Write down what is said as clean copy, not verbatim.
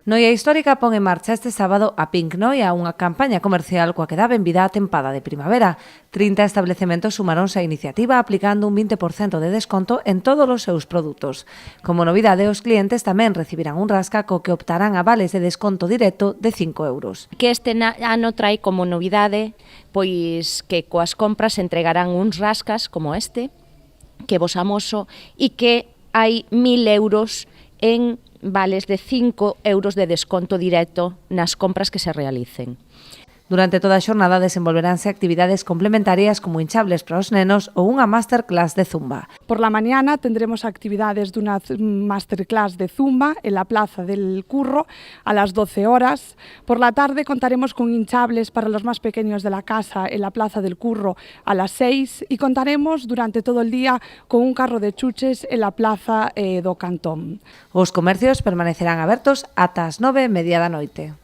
Noia Histórica pon en marcha este sábado a Pink Noia, unha campaña comercial coa que dá benvida á tempada de primavera. 30 establecementos sumaronse á iniciativa aplicando un 20% de desconto en todos os seus produtos. Como novidade, os clientes tamén recibirán un rasca co que optarán a vales de desconto directo de 5 euros. Que este ano trae como novidade pois que coas compras entregarán uns rascas como este, que vos amoso, e que hai 1000 euros en vales de 5 euros de desconto directo nas compras que se realicen. Durante toda a xornada desenvolveránse actividades complementarias como hinchables para os nenos ou unha masterclass de zumba. Por la mañana tendremos actividades dunha masterclass de zumba en la Plaza del Curro a las 12 horas. Por la tarde contaremos con hinchables para los más pequeños de la casa en la Plaza del Curro a las 6 y contaremos durante todo el día con un carro de chuches en la Plaza do Cantón. Os comercios permanecerán abertos ata as 9:30 da noite.